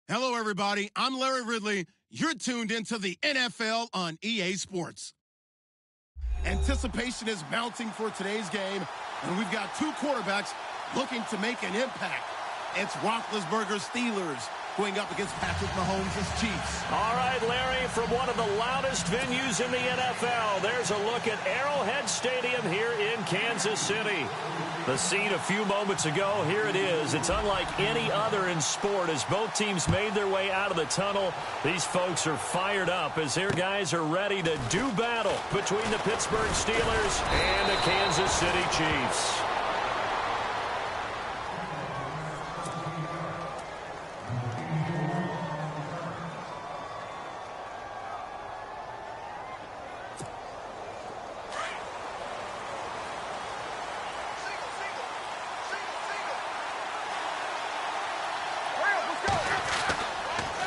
Hello, everybody. I'm Larry Ridley. You're tuned into the NFL on EA Sports. Anticipation is mounting for today's game, and we've got two quarterbacks looking to make an impact. It's Roethlisberger's Steelers going up against Patrick Mahomes' Chiefs. All right, Larry, from one of the loudest venues in the NFL, there's a look at Arrowhead Stadium here in Kansas City. The scene a few moments ago, here it is. It's unlike any other in sport as both teams made their way out of the tunnel. These folks are fired up as their guys are ready to do battle between the Pittsburgh Steelers and the Kansas City Chiefs.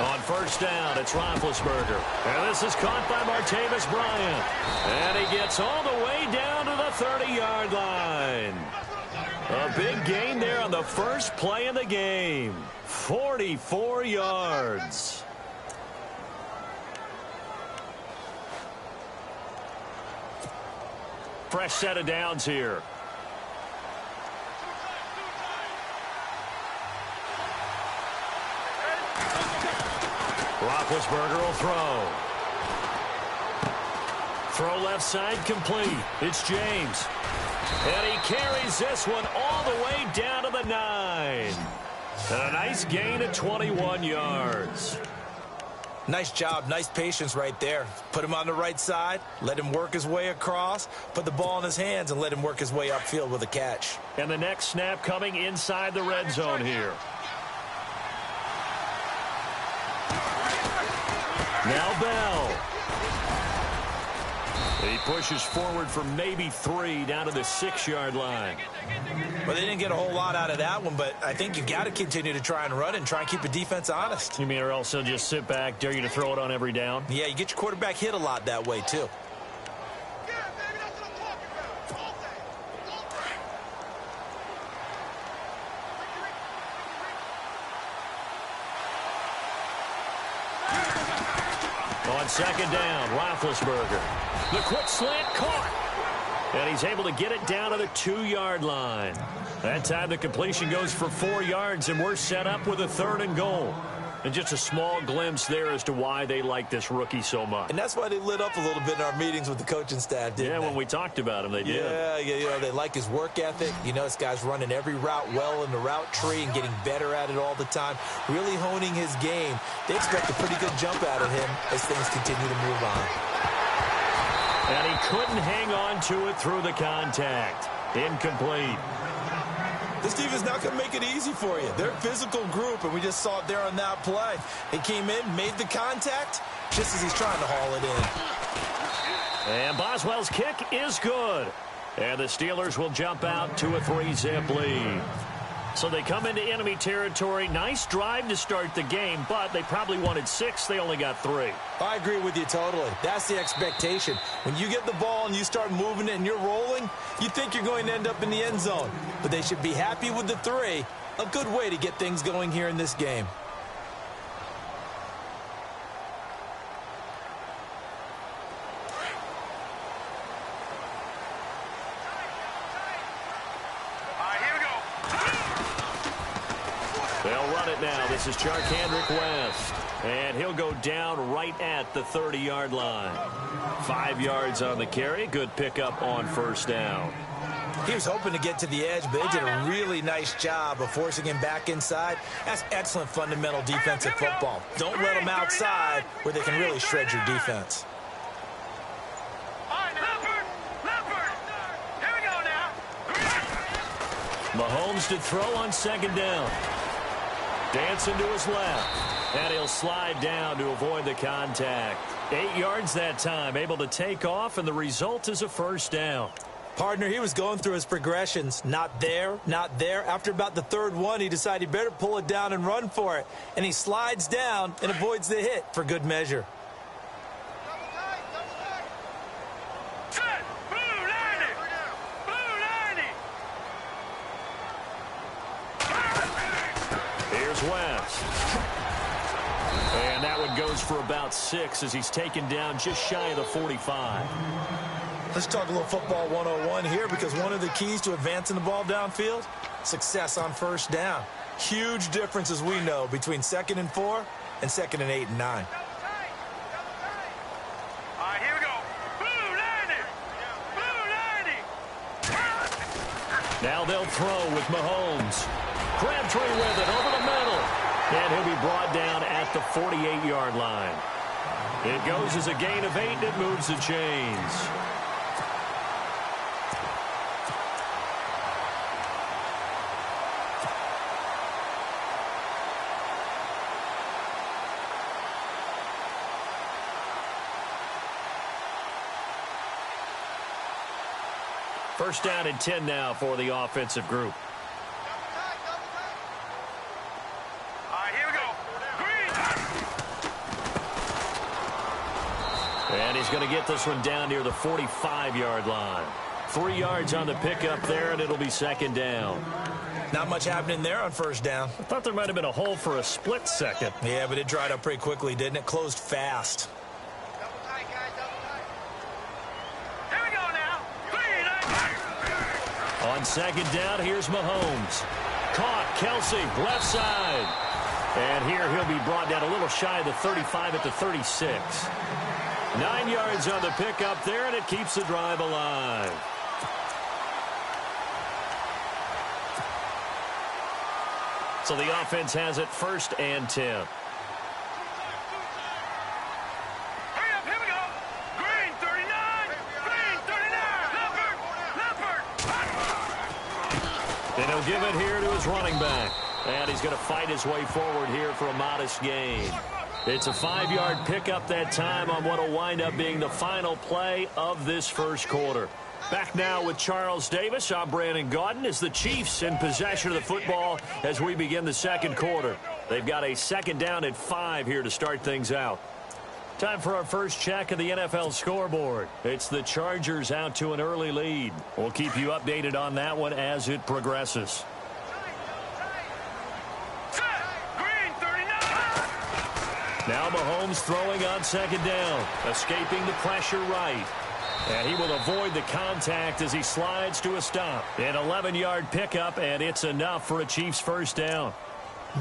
On first down, it's Roethlisberger. And this is caught by Martavis Bryant. And he gets all the way down to the 30-yard line. A big gain there on the first play of the game. 44 yards. Fresh set of downs here. Roethlisberger will throw. Throw left side complete. It's James. And he carries this one all the way down to the 9. And a nice gain of 21 yards. Nice job, nice patience right there. Put him on the right side, let him work his way across, put the ball in his hands, and let him work his way upfield with a catch. And the next snap coming inside the red zone here. Now Bell. He pushes forward for maybe 3 down to the 6-yard line. Well, they didn't get a whole lot out of that one, but I think you got to continue to try and run and try and keep the defense honest. You mean or else they'll just sit back, dare you to throw it on every down? Yeah, you get your quarterback hit a lot that way, too. On second down, Roethlisberger. The quick slant caught. And he's able to get it down to the 2-yard line. That time the completion goes for 4 yards, and we're set up with a 3rd and goal. And just a small glimpse there as to why they like this rookie so much. And that's why they lit up a little bit in our meetings with the coaching staff, didn't they? Yeah, when we talked about him, they did. Yeah, you know, they like his work ethic. You know, this guy's running every route well in the route tree and getting better at it all the time, really honing his game. They expect a pretty good jump out of him as things continue to move on. And he couldn't hang on to it through the contact. Incomplete. This team is not going to make it easy for you. They're a physical group, and we just saw it there on that play. He came in, made the contact, just as he's trying to haul it in. And Boswell's kick is good. And the Steelers will jump out to a 3-zip lead. So they come into enemy territory. Nice drive to start the game, but they probably wanted 6. They only got 3. I agree with you totally. That's the expectation. When you get the ball and you start moving it and you're rolling, you think you're going to end up in the end zone. But they should be happy with the 3. A good way to get things going here in this game. They'll run it now. This is Charkandrick West. And he'll go down right at the 30-yard line. 5 yards on the carry. Good pickup on first down. He was hoping to get to the edge, but they did a really nice job of forcing him back inside. That's excellent fundamental defensive football. Don't let them outside where they can really shred your defense. Mahomes to throw on second down. Dancing to his left. And he'll slide down to avoid the contact. 8 yards that time. Able to take off, and the result is a first down. Partner, he was going through his progressions. Not there, not there. After about the 3rd one, he decided he better pull it down and run for it. And he slides down and avoids the hit for good measure. Here's West. And that one goes for about 6 as he's taken down just shy of the 45. Let's talk a little football 101 here, because one of the keys to advancing the ball downfield, success on first down. Huge difference, as we know, between 2nd and 4 and 2nd and 8 and 9. All right, here we go. Blue 90. Blue 90. Now they'll throw with Mahomes. Crabtree with it over the middle. And he'll be brought down at the 48-yard line. It goes as a gain of 8, and it moves the chains. First down and 10 now for the offensive group. All right, here we go. Green. And he's going to get this one down near the 45-yard line. 3 yards on the pickup there, and it'll be 2nd down. Not much happening there on first down. I thought there might have been a hole for a split second. Yeah, but it dried up pretty quickly, didn't it? Closed fast. On 2nd down, here's Mahomes. Caught, Kelsey, left side. And here he'll be brought down a little shy of the 35 at the 36. 9 yards on the pickup there, and it keeps the drive alive. So the offense has it 1st and 10. And he'll give it here to his running back. And he's going to fight his way forward here for a modest gain. It's a 5-yard pickup that time on what will wind up being the final play of this first quarter. Back now with Charles Davis. I'm Brandon Gaudin as the Chiefs in possession of the football as we begin the second quarter. They've got a 2nd down and 5 here to start things out. Time for our first check of the NFL scoreboard. It's the Chargers out to an early lead. We'll keep you updated on that one as it progresses. Now Mahomes throwing on 2nd down, escaping the pressure right. And he will avoid the contact as he slides to a stop. An 11-yard pickup, and it's enough for a Chiefs first down.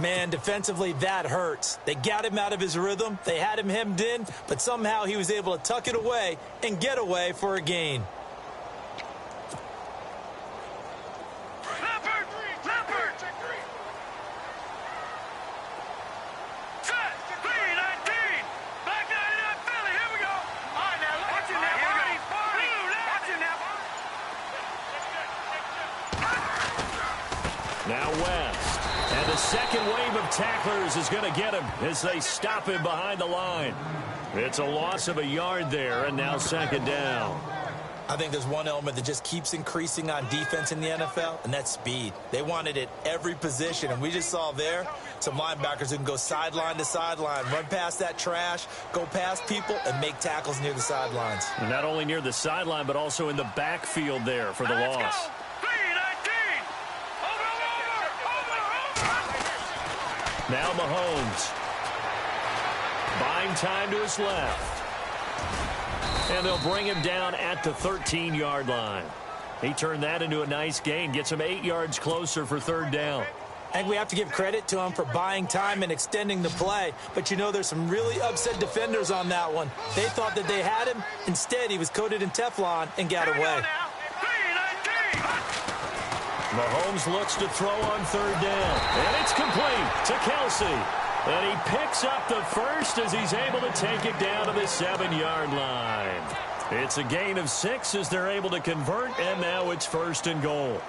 Man, defensively, that hurts. They got him out of his rhythm. They had him hemmed in, but somehow he was able to tuck it away and get away for a gain. Now West. And the second wave of tacklers is going to get him as they stop him behind the line. It's a loss of a yard there, and now 2nd down. I think there's one element that just keeps increasing on defense in the NFL, and that's speed. They want it at every position, and we just saw there some linebackers who can go sideline to sideline, run past that trash, go past people, and make tackles near the sidelines. And not only near the sideline, but also in the backfield there for the loss. Now Mahomes. Buying time to his left. And they'll bring him down at the 13-yard line. He turned that into a nice gain. Gets him 8 yards closer for 3rd down. I think we have to give credit to him for buying time and extending the play. But, you know, there's some really upset defenders on that one. They thought that they had him. Instead, he was coated in Teflon and got away. Mahomes looks to throw on 3rd down. And it's complete to Kelsey. And he picks up the first as he's able to take it down to the 7-yard line. It's a gain of 6 as they're able to convert, and now it's 1st and goal.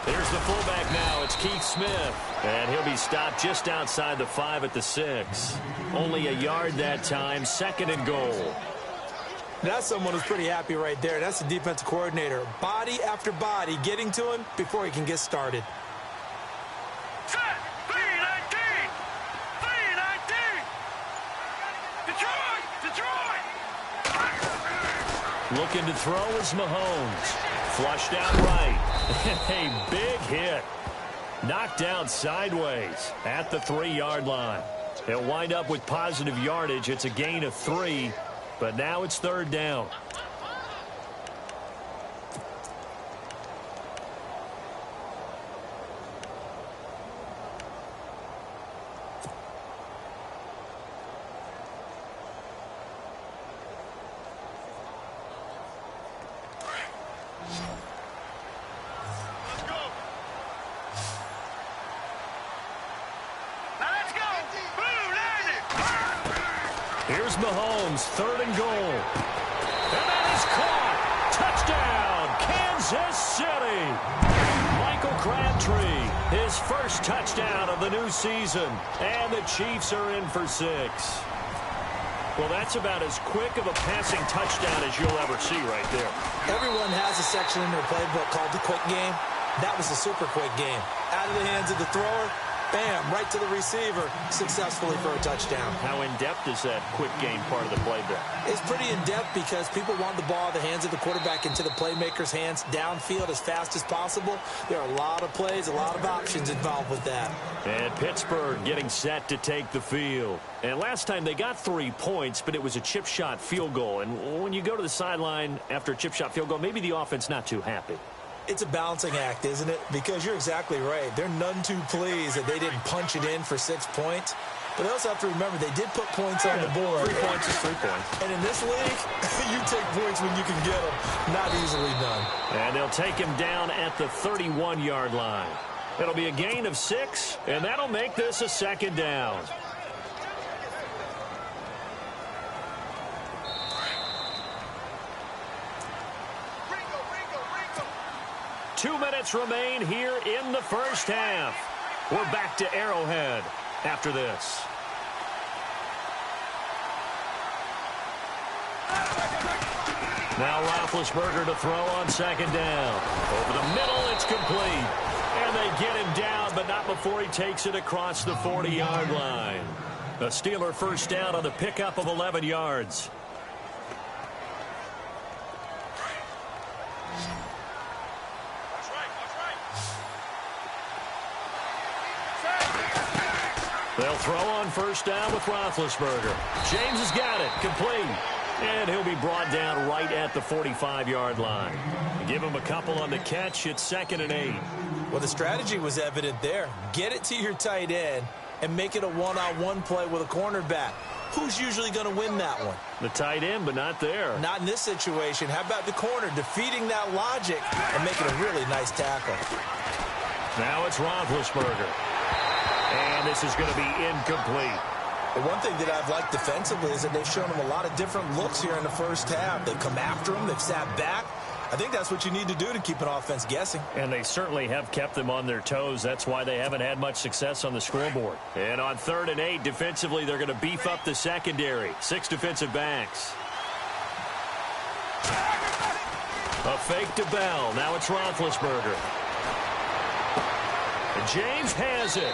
Here's the fullback now. It's Keith Smith. And he'll be stopped just outside the 5 at the 6. Only a yard that time. 2nd and goal. That's someone who's pretty happy right there. That's the defensive coordinator. Body after body getting to him before he can get started. Looking to throw is Mahomes. Flushed out right. A big hit. Knocked down sideways at the 3-yard line. He'll wind up with positive yardage. It's a gain of 3, but now it's 3rd down. Here's Mahomes, 3rd and goal. And that is caught. Touchdown, Kansas City. Michael Crabtree, his first touchdown of the new season. And the Chiefs are in for 6. Well, that's about as quick of a passing touchdown as you'll ever see right there. Everyone has a section in their playbook called the quick game. That was a super quick game. Out of the hands of the thrower, bam, right to the receiver, successfully for a touchdown. How in-depth is that quick game part of the playbook? It's pretty in-depth because people want the ball in the hands of the quarterback into the playmaker's hands downfield as fast as possible. There are a lot of plays, a lot of options involved with that. And Pittsburgh getting set to take the field. And last time they got 3 points, but it was a chip shot field goal. And when you go to the sideline after a chip shot field goal, maybe the offense not too happy. It's a balancing act, isn't it? Because you're exactly right. They're none too pleased that they didn't punch it in for 6 points. But they also have to remember they did put points on the board. 3 points is 3 points. And in this league, you take points when you can get them. Not easily done. And they'll take him down at the 31-yard line. It'll be a gain of 6, and that'll make this a 2nd down. Two minutes remain here in the first half. We're back to Arrowhead after this. Now Roethlisberger to throw on 2nd down. Over the middle, it's complete. And they get him down, but not before he takes it across the 40-yard line. A Steeler first down on the pickup of 11 yards. They'll throw on first down with Roethlisberger. James has got it. Complete. And he'll be brought down right at the 45-yard line. Give him a couple on the catch. It's 2nd and 8. Well, the strategy was evident there. Get it to your tight end and make it a one-on-one play with a cornerback. Who's usually going to win that one? The tight end, but not there. Not in this situation. How about the corner defeating that logic and making a really nice tackle? Now it's Roethlisberger. And this is going to be incomplete. The one thing that I've liked defensively is that they've shown him a lot of different looks here in the first half. They've come after him. They've sat back. I think that's what you need to do to keep an offense guessing. And they certainly have kept them on their toes. That's why they haven't had much success on the scoreboard. And on 3rd and 8, defensively, they're going to beef up the secondary. 6 defensive backs. A fake to Bell. Now it's Roethlisberger. And James has it.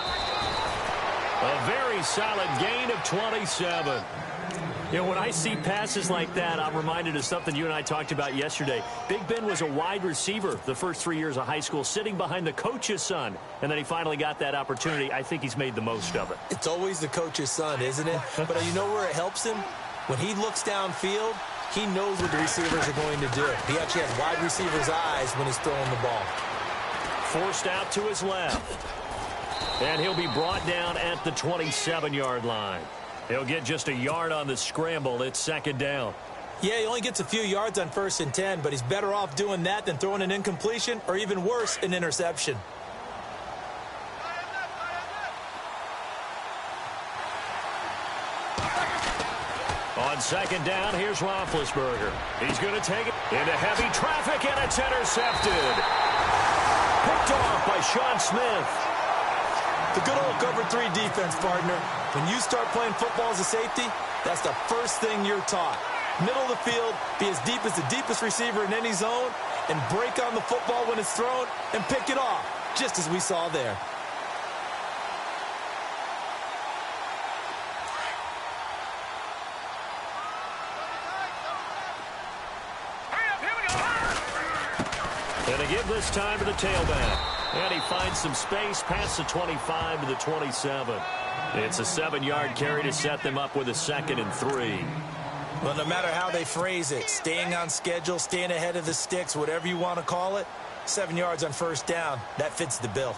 A very solid gain of 27. You know, when I see passes like that, I'm reminded of something you and I talked about yesterday. Big Ben was a wide receiver the first 3 years of high school, sitting behind the coach's son. And then he finally got that opportunity. I think he's made the most of it. It's always the coach's son, isn't it? But you know where it helps him? When he looks downfield, he knows what the receivers are going to do. He actually has wide receivers' eyes when he's throwing the ball. Forced out to his left. And he'll be brought down at the 27-yard line. He'll get just a yard on the scramble. It's 2nd down. Yeah, he only gets a few yards on 1st and 10, but he's better off doing that than throwing an incompletion or even worse, an interception. On 2nd down, here's Roethlisberger. He's going to take it into heavy traffic, and it's intercepted. Picked off by Sean Smith. The good old cover 3 defense, partner. When you start playing football as a safety, that's the first thing you're taught. Middle of the field, be as deep as the deepest receiver in any zone, and break on the football when it's thrown and pick it off, just as we saw there. give this time to the tailback. And he finds some space past the 25 to the 27. It's a 7-yard carry to set them up with a 2nd and 3. Well, no matter how they phrase it, staying on schedule, staying ahead of the sticks, whatever you want to call it, 7 yards on first down, that fits the bill.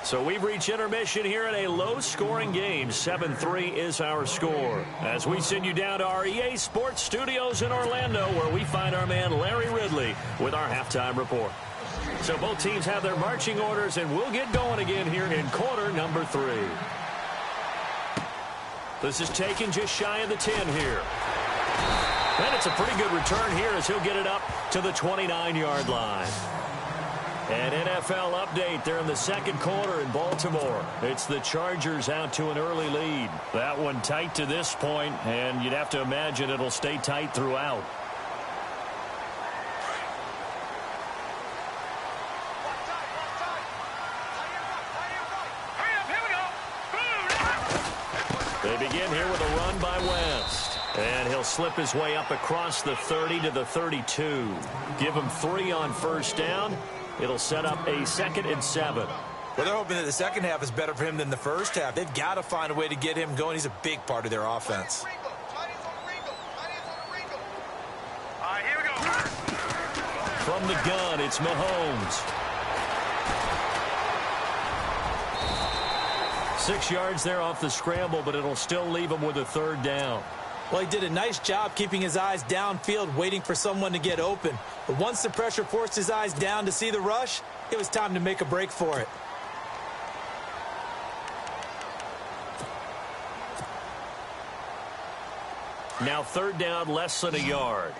So we've reached intermission here in a low-scoring game. 7-3 is our score. As we send you down to our EA Sports Studios in Orlando, where we find our man Larry Ridley with our halftime report. So both teams have their marching orders, and we'll get going again here in quarter number 3. This is taken just shy of the 10 here. And it's a pretty good return here as he'll get it up to the 29-yard line. An NFL update there in the second quarter in Baltimore. It's the Chargers out to an early lead. That one tight to this point, and you'd have to imagine it'll stay tight throughout. They begin here with a run by West. And he'll slip his way up across the 30 to the 32. Give him 3 on first down. It'll set up a 2nd and 7. Well, they're hoping that the second half is better for him than the first half. They've got to find a way to get him going. He's a big part of their offense. All right, here we go. From the gun, it's Mahomes. 6 yards there off the scramble, but it'll still leave him with a 3rd down. Well, he did a nice job keeping his eyes downfield, waiting for someone to get open. But once the pressure forced his eyes down to see the rush, it was time to make a break for it. Now 3rd down, less than a yard.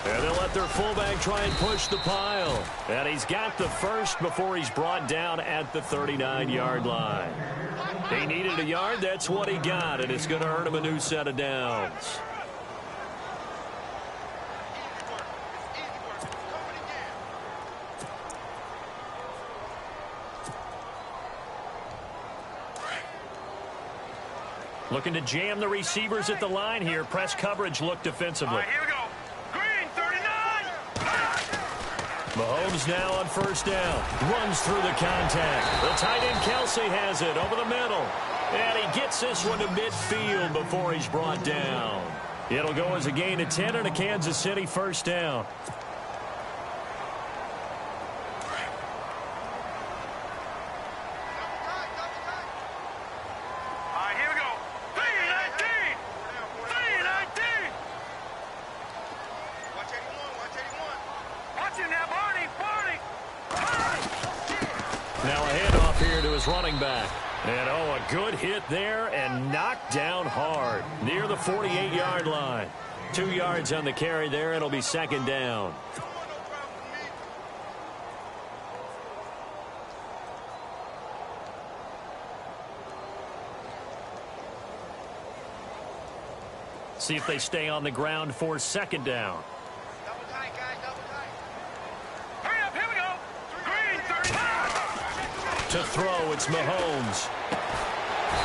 And they'll let their fullback try and push the pile. And he's got the first before he's brought down at the 39-yard line. He needed a yard. That's what he got, and it's going to earn him a new set of downs. Looking to jam the receivers at the line here. Press coverage look defensively. All right, here we go. Mahomes now on first down. Runs through the contact. The tight end Kelsey has it over the middle. And he gets this one to midfield before he's brought down. It'll go as a gain of 10 and a Kansas City first down. Running back. And a good hit there and knocked down hard near the 48-yard line. 2 yards on the carry there. It'll be 2nd down. See if they stay on the ground for 2nd down. To throw, it's Mahomes.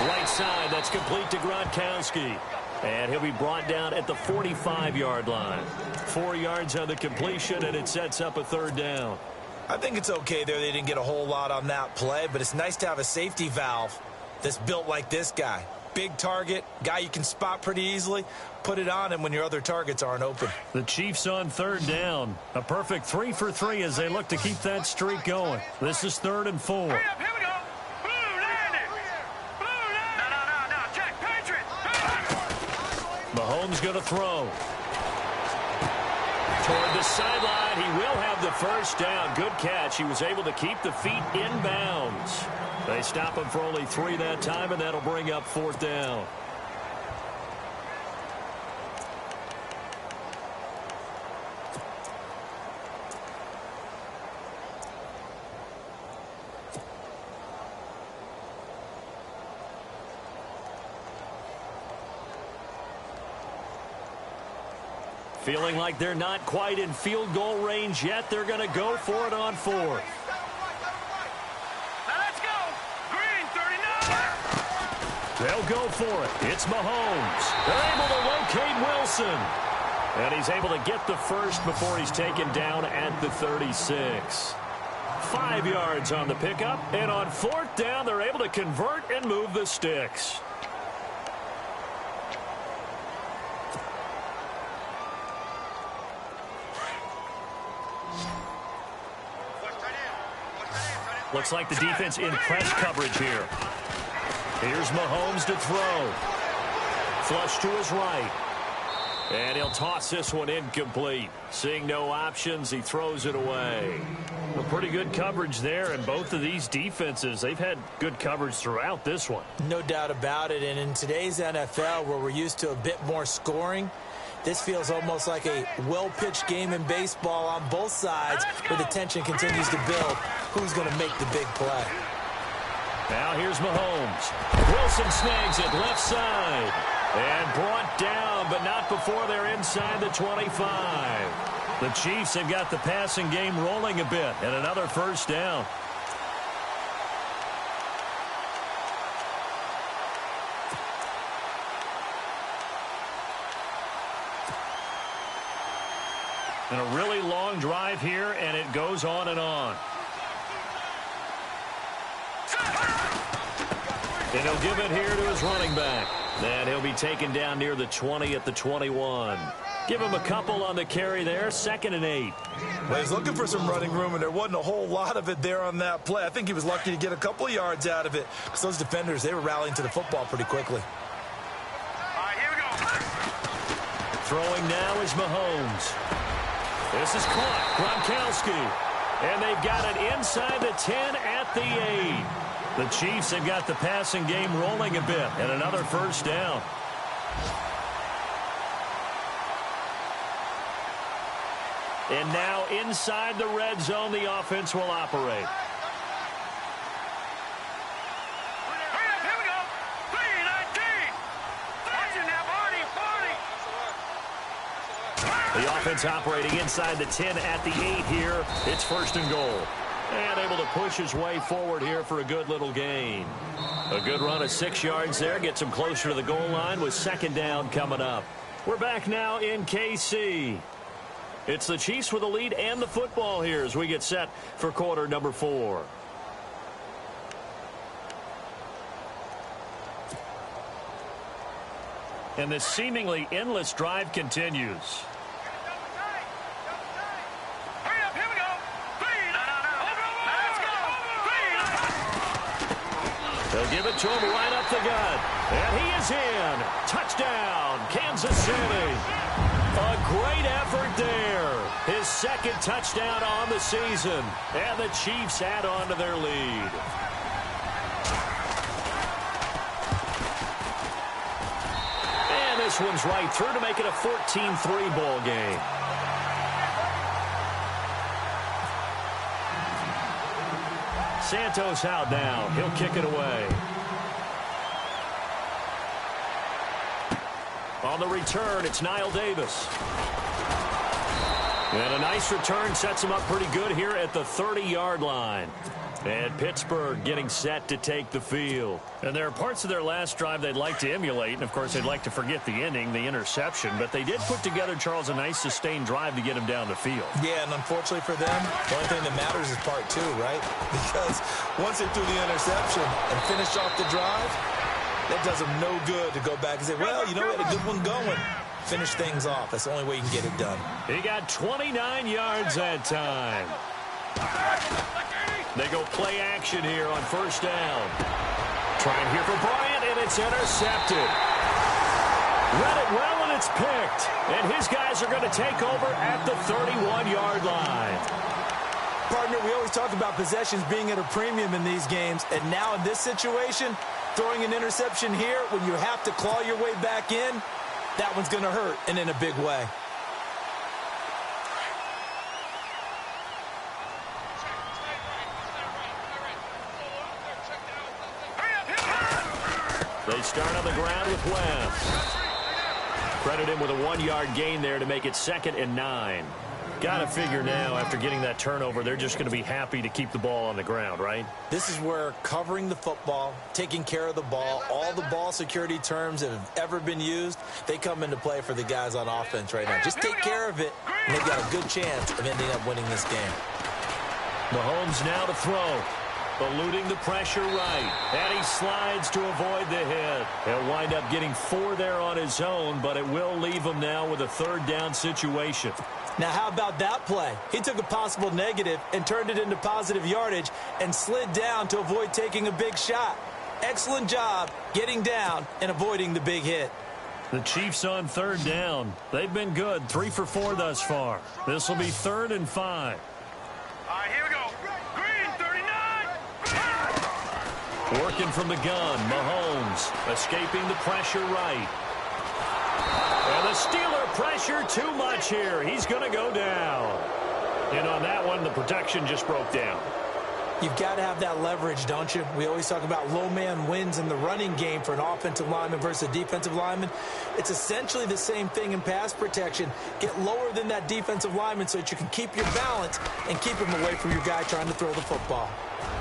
Right side, that's complete to Gronkowski. And he'll be brought down at the 45-yard line. 4 yards on the completion, and it sets up a 3rd down. I think it's okay there. They didn't get a whole lot on that play, but it's nice to have a safety valve that's built like this guy. Big target, guy you can spot pretty easily. Put it on him when your other targets aren't open. The Chiefs on 3rd down. A perfect 3 for 3 as they look to keep that streak going. This is 3rd and 4. Hurry up, here we go. Blue landing. Blue landing. No. Check. Patriot. Mahomes going to throw. Toward the sideline. He will have the first down. Good catch. He was able to keep the feet in bounds. They stop him for only 3 that time, and that'll bring up 4th down. Feeling like they're not quite in field goal range yet. They're going to go for it on 4th. Now let's go. Green 39. They'll go for it. It's Mahomes. They're able to locate Wilson. And he's able to get the first before he's taken down at the 36. 5 yards on the pickup. And on 4th down, they're able to convert and move the sticks. Looks like the defense in press coverage here. Here's Mahomes to throw. Flush to his right. And he'll toss this one incomplete. Seeing no options, he throws it away. A pretty good coverage there, and both of these defenses, they've had good coverage throughout this one. No doubt about it, and in today's NFL, where we're used to a bit more scoring, this feels almost like a well-pitched game in baseball on both sides, where the tension continues to build. Who's going to make the big play? Now here's Mahomes. Wilson snags it left side. And brought down, but not before they're inside the 25. The Chiefs have got the passing game rolling a bit, and another first down. And a really long drive here, and it goes on and on. And he'll give it here to his running back. Then he'll be taken down near the 20 at the 21. Give him a couple on the carry there, 2nd and 8. Well, he's looking for some running room, and there wasn't a whole lot of it there on that play. I think he was lucky to get a couple of yards out of it, because those defenders, they were rallying to the football pretty quickly. All right, here we go. Throwing now is Mahomes. This is caught. Gronkowski. And they've got it inside the 10 at the 8. The Chiefs have got the passing game rolling a bit, and another first down. And now inside the red zone, the offense will operate. Hurry up, here we go. 3-19. Watching now, Barney. The offense operating inside the 10 at the 8 here. It's 1st and goal. And able to push his way forward here for a good little gain. A good run of 6 yards there. Gets him closer to the goal line with 2nd down coming up. We're back now in KC. It's the Chiefs with the lead and the football here as we get set for quarter number 4. And this seemingly endless drive continues. They'll give it to him right up the gut. And he is in. Touchdown, Kansas City. A great effort there. His 2nd touchdown on the season. And the Chiefs add on to their lead. And this one's right through to make it a 14-3 ball game. Santos out now. He'll kick it away. On the return, it's Niall Davis. And a nice return sets him up pretty good here at the 30-yard line. And Pittsburgh getting set to take the field. And there are parts of their last drive they'd like to emulate. And, of course, they'd like to forget the ending, the interception. But they did put together, Charles, a nice sustained drive to get him down the field. Yeah, and unfortunately for them, the only thing that matters is part 2, right? Because once they threw the interception and finished off the drive, that does them no good to go back and say, well, you know, we had a good one going. Finish things off. That's the only way you can get it done. He got 29 yards that time. They go play action here on 1st down. Trying here for Bryant, and it's intercepted. Read it well, and it's picked. And his guys are going to take over at the 31-yard line. Partner, we always talk about possessions being at a premium in these games, and now in this situation, throwing an interception here when you have to claw your way back in, that one's going to hurt, and in a big way. They start on the ground with West. Credit him with a 1-yard gain there to make it 2nd and 9. Got to figure now, after getting that turnover, they're just going to be happy to keep the ball on the ground, right? This is where covering the football, taking care of the ball, all the ball security terms that have ever been used, they come into play for the guys on offense right now. Just take care of it, and they've got a good chance of ending up winning this game. Mahomes now to throw. Eluding the pressure right. And he slides to avoid the hit. He'll wind up getting 4 there on his own, but it will leave him now with a 3rd down situation. Now, how about that play? He took a possible negative and turned it into positive yardage and slid down to avoid taking a big shot. Excellent job getting down and avoiding the big hit. The Chiefs on 3rd down. They've been good, 3 for 4 thus far. This will be 3rd and 5. All right, here we go. Green, 39. Working from the gun, Mahomes escaping the pressure right. And the Steeler pressure too much here. He's going to go down. And on that one, the protection just broke down. You've got to have that leverage, don't you? We always talk about low man wins in the running game for an offensive lineman versus a defensive lineman. It's essentially the same thing in pass protection. Get lower than that defensive lineman so that you can keep your balance and keep him away from your guy trying to throw the football.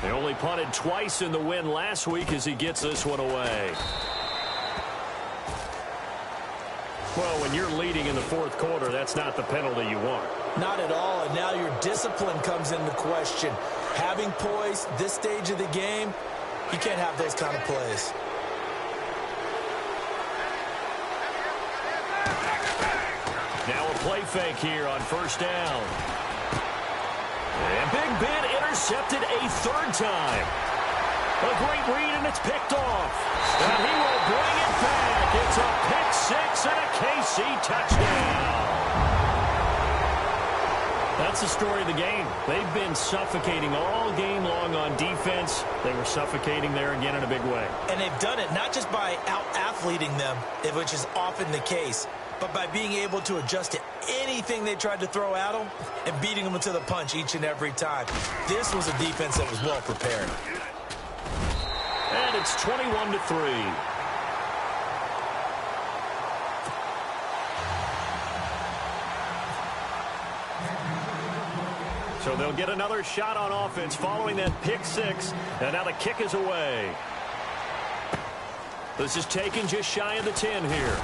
They only punted twice in the win last week as he gets this one away. Well, when you're leading in the 4th quarter, that's not the penalty you want. Not at all, and now your discipline comes into question. Having poise this stage of the game, you can't have those kind of plays. Now a play fake here on 1st down. And Big Ben intercepted a 3rd time. A great read, and it's picked off. And he will bring it back. It's a pick 6 and a KC touchdown. That's the story of the game. They've been suffocating all game long on defense. They were suffocating there again in a big way. And they've done it not just by out-athleting them, which is often the case, but by being able to adjust to anything they tried to throw at them and beating them to the punch each and every time. This was a defense that was well prepared. And it's 21-3. So they'll get another shot on offense following that pick 6. And now the kick is away. This is taken just shy of the 10 here.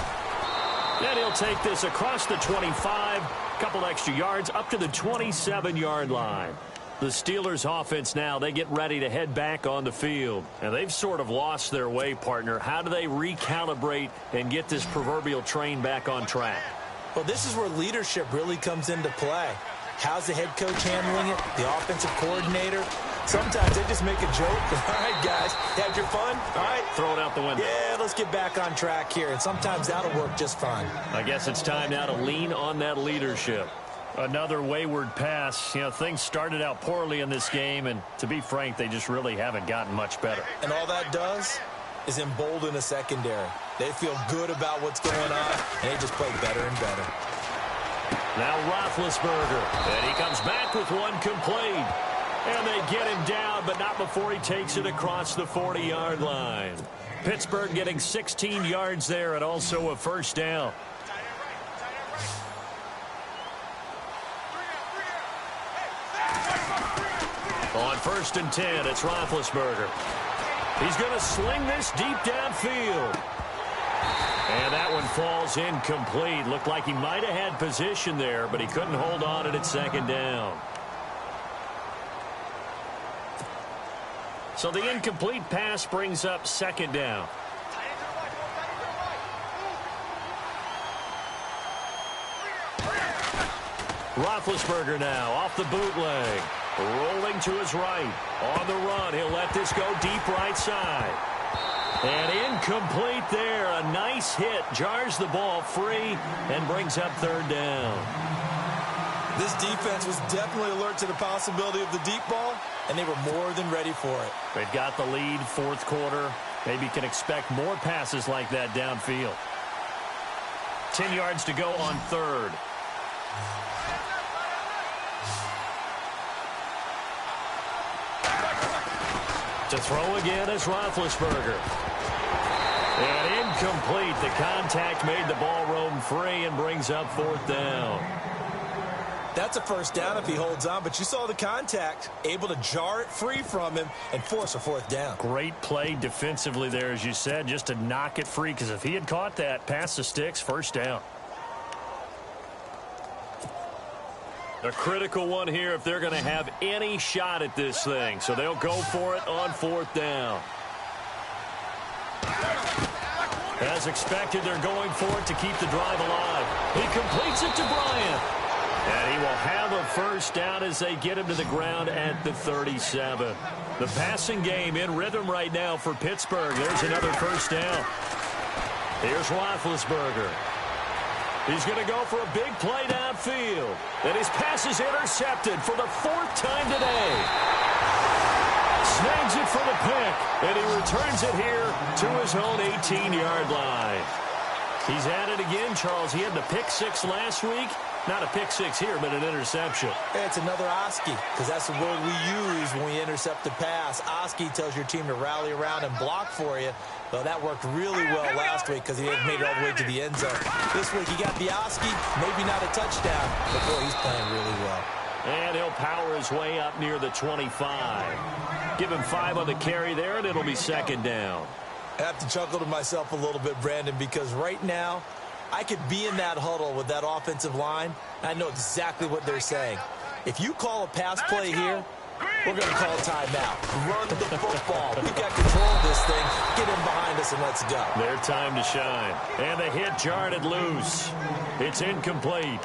And he'll take this across the 25. Couple extra yards up to the 27-yard line. The Steelers offense now, they get ready to head back on the field. And they've sort of lost their way, partner. How do they recalibrate and get this proverbial train back on track? Well, this is where leadership really comes into play. How's the head coach handling it? The offensive coordinator? Sometimes they just make a joke. All right, guys, had your fun? All right. Throw it out the window. Yeah, let's get back on track here. And sometimes that'll work just fine. I guess it's time now to lean on that leadership. Another wayward pass. You know, things started out poorly in this game, and to be frank, they just really haven't gotten much better. And all that does is embolden a secondary. They feel good about what's going on, and they just play better and better. Now Roethlisberger, and he comes back with one complete. And they get him down, but not before he takes it across the 40-yard line. Pittsburgh getting 16 yards there and also a 1st down. On 1st and 10, it's Roethlisberger. He's going to sling this deep downfield. And that one falls incomplete. Looked like he might have had position there, but he couldn't hold on at 2nd down. So the incomplete pass brings up 2nd down. Roethlisberger now off the bootleg. Rolling to his right. On the run, he'll let this go deep right side. And incomplete there. A nice hit. Jars the ball free and brings up 3rd down. This defense was definitely alert to the possibility of the deep ball, and they were more than ready for it. They've got the lead, 4th quarter. Maybe can expect more passes like that downfield. 10 yards to go on 3rd. To throw again is Roethlisberger. And incomplete. The contact made the ball roam free and brings up 4th down. That's a first down if he holds on, but you saw the contact, able to jar it free from him and force a 4th down. Great play defensively there, as you said, just to knock it free, because if he had caught that, past the sticks, 1st down. A critical one here if they're going to have any shot at this thing. So they'll go for it on 4th down. As expected, they're going for it to keep the drive alive. He completes it to Bryant. And he will have a 1st down as they get him to the ground at the 37. The passing game in rhythm right now for Pittsburgh. There's another 1st down. Here's Roethlisberger. He's going to go for a big play downfield. And his pass is intercepted for the 4th time today. Snags it for the pick. And he returns it here to his own 18-yard line. He's at it again, Charles. He had the pick 6 last week. Not a pick 6 here, but an interception. It's another Oski, because that's the word we use when we intercept the pass. Oski tells your team to rally around and block for you. Well, that worked really well last week because he had made it all the way to the end zone. This week he got the Oski, maybe not a touchdown, but boy, he's playing really well. And he'll power his way up near the 25. Give him 5 on the carry there, and it'll be 2nd down. I have to chuckle to myself a little bit, Brandon, because right now I could be in that huddle with that offensive line. I know exactly what they're saying. If you call a pass play here, we're going to call timeout. Run the football. We've got control of this thing. Get in behind us and let's go. Their time to shine. And the hit jarred it loose. It's incomplete.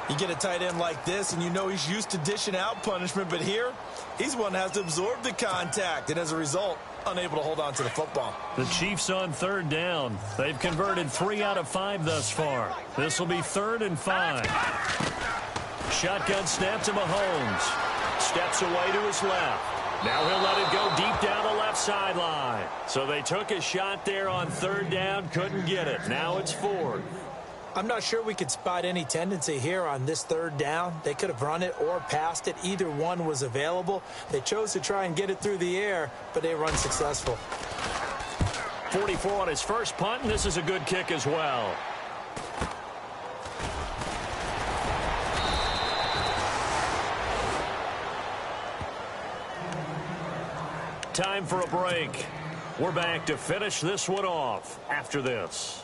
You get a tight end like this, and you know he's used to dishing out punishment, but here, he's one that has to absorb the contact, and as a result, unable to hold on to the football. The Chiefs on 3rd down. They've converted 3 out of 5 thus far. This will be 3rd and 5. Shotgun snap to Mahomes. Steps away to his left. Now he'll let it go deep down the left sideline. So they took a shot there on 3rd down, couldn't get it. Now it's 4th. I'm not sure we could spot any tendency here on this 3rd down. They could have run it or passed it. Either one was available. They chose to try and get it through the air, but they run successful. 44 on his first punt, and this is a good kick as well. Time for a break. We're back to finish this one off after this.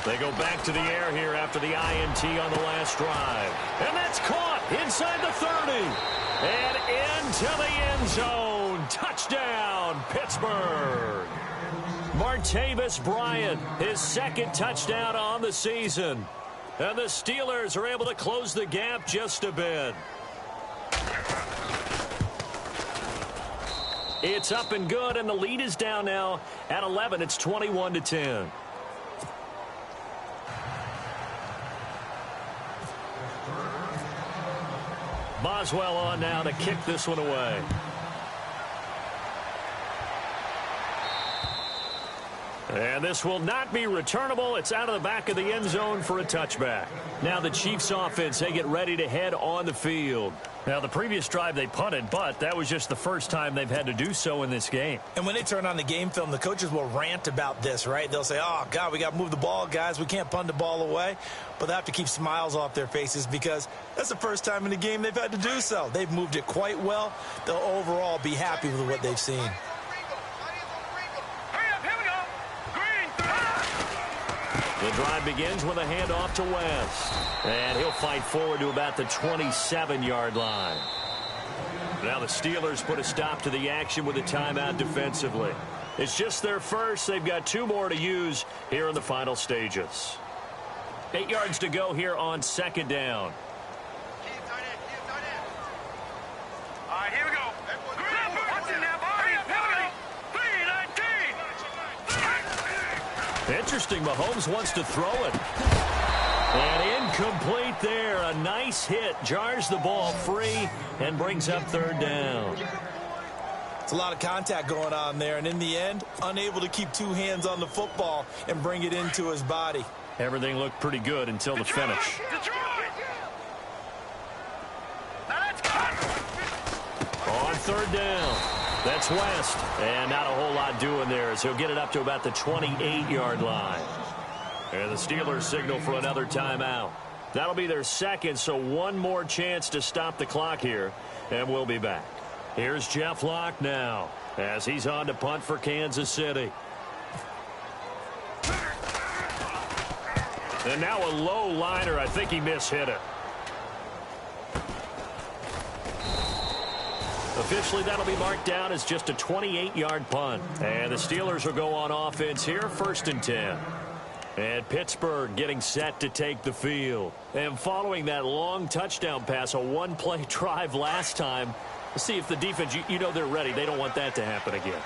They go back to the air here after the INT on the last drive. And that's caught inside the 30. And into the end zone. Touchdown, Pittsburgh. Martavis Bryant, his 2nd touchdown on the season. And the Steelers are able to close the gap just a bit. It's up and good, and the lead is down now at 11. It's 21-10. Boswell on now to kick this one away. And this will not be returnable. It's out of the back of the end zone for a touchback. Now the Chiefs offense, they get ready to head on the field. Now the previous drive they punted, but that was just the first time they've had to do so in this game. And when they turn on the game film, the coaches will rant about this, right? They'll say, oh, God, we got to move the ball, guys. We can't punt the ball away. But they have to keep smiles off their faces because that's the first time in the game they've had to do so. They've moved it quite well. They'll overall be happy with what they've seen. The drive begins with a handoff to West. And he'll fight forward to about the 27-yard line. Now the Steelers put a stop to the action with a timeout defensively. It's just their first. They've got 2 more to use here in the final stages. 8 yards to go here on 2nd down. All right, here we go. Watching now, Interesting. Mahomes wants to throw it. And incomplete there. A nice hit. Jars the ball free and brings up 3rd down. It's a lot of contact going on there, and in the end, unable to keep two hands on the football and bring it into his body. Everything looked pretty good until the finish. On third down, that's West. And not a whole lot doing there, so he'll get it up to about the 28-yard line. And the Steelers signal for another timeout. That'll be their second, so one more chance to stop the clock here, and we'll be back. Here's Jeff Locke now as he's on to punt for Kansas City. And now a low liner. I think he mishit it. Officially, that'll be marked down as just a 28-yard punt. And the Steelers will go on offense here, 1st and 10. And Pittsburgh getting set to take the field. And following that long touchdown pass, a one-play drive last time, we'll see if the defense, you know they're ready. They don't want that to happen again.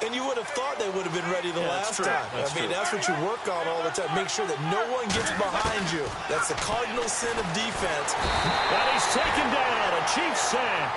And you would have thought they would have been ready the last time. That's what you work on all the time. Make sure that no one gets behind you. That's the cardinal sin of defense. And he's taken down, a Chiefs sack.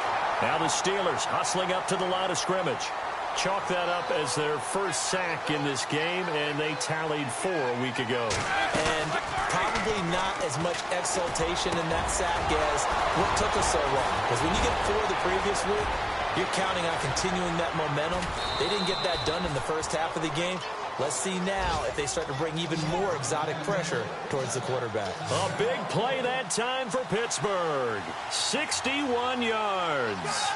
Now the Steelers hustling up to the line of scrimmage. Chalk that up as their first sack in this game, and they tallied 4 a week ago. And probably not as much exultation in that sack as what took us so long. Because when you get 4 the previous week, you're counting on continuing that momentum. They didn't get that done in the first half of the game. Let's see now if they start to bring even more exotic pressure towards the quarterback. A big play that time for Pittsburgh. 61 yards.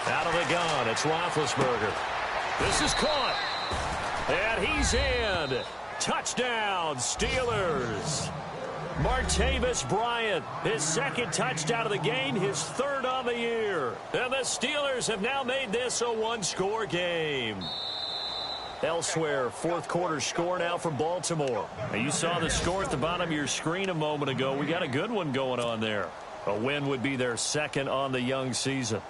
Out of the gun, it's Roethlisberger. This is caught. And he's in. Touchdown, Steelers. Martavis Bryant, his second touchdown of the game, his 3rd on the year. And the Steelers have now made this a one-score game. Elsewhere, 4th quarter score now from Baltimore. Now you saw the score at the bottom of your screen a moment ago. We got a good one going on there. A win would be their 2nd on the young season.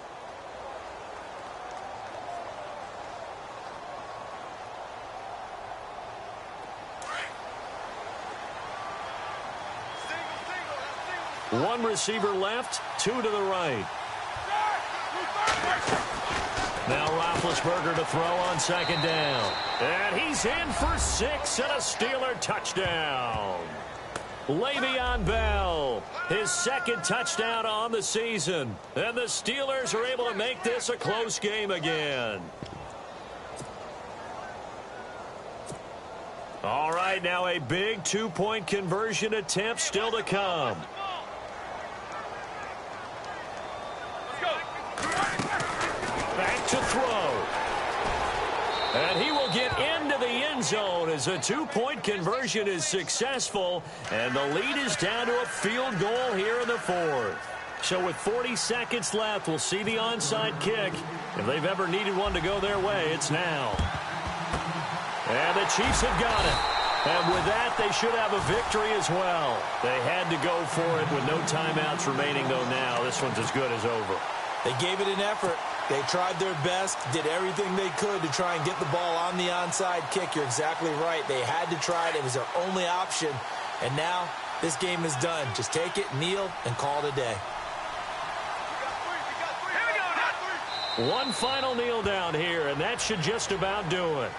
One receiver left, 2 to the right. Now Roethlisberger to throw on 2nd down. And he's in for 6 and a Steeler touchdown. Le'Veon Bell, his 2nd touchdown on the season. And the Steelers are able to make this a close game again. All right, now a big 2-point conversion attempt still to come. Back to throw. And he will get into the end zone as a 2-point conversion is successful. And the lead is down to a field goal here in the 4th. So with 40 seconds left, we'll see the onside kick. If they've ever needed one to go their way, it's now. And the Chiefs have got it. And with that, they should have a victory as well. They had to go for it with no timeouts remaining, though now this one's as good as over. They gave it an effort. They tried their best, did everything they could to try and get the ball on the onside kick. You're exactly right. They had to try it. It was their only option. And now this game is done. Just take it, kneel, and call it a day. One final kneel down here, and that should just about do it.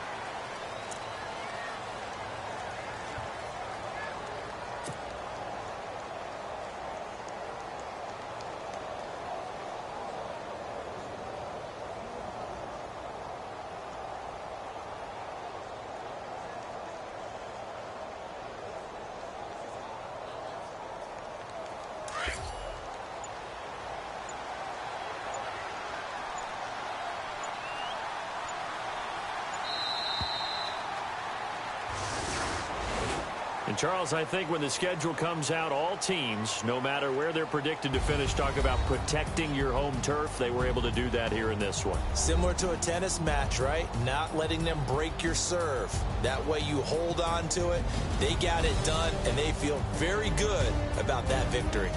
And Charles, I think when the schedule comes out, all teams, no matter where they're predicted to finish, talk about protecting your home turf. They were able to do that here in this one. Similar to a tennis match, right? Not letting them break your serve. That way you hold on to it. They got it done, and they feel very good about that victory.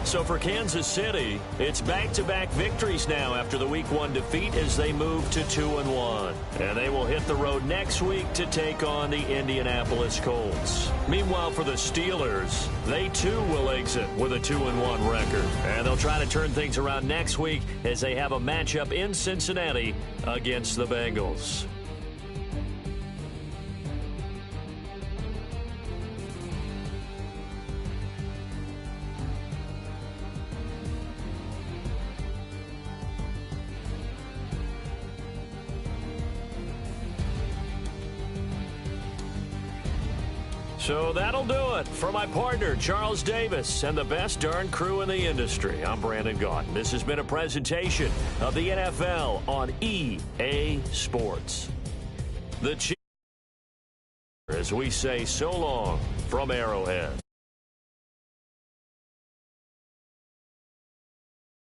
So for Kansas City, it's back-to-back victories now after the Week 1 defeat as they move to 2-1. And they will hit the road next week to take on the Indianapolis Colts. Meanwhile, for the Steelers, they too will exit with a 2-1 record. And they'll try to turn things around next week as they have a matchup in Cincinnati against the Bengals. So that'll do it. For my partner, Charles Davis, and the best darn crew in the industry, I'm Brandon Gaudin. This has been a presentation of the NFL on EA Sports. The Chiefs, as we say so long from Arrowhead.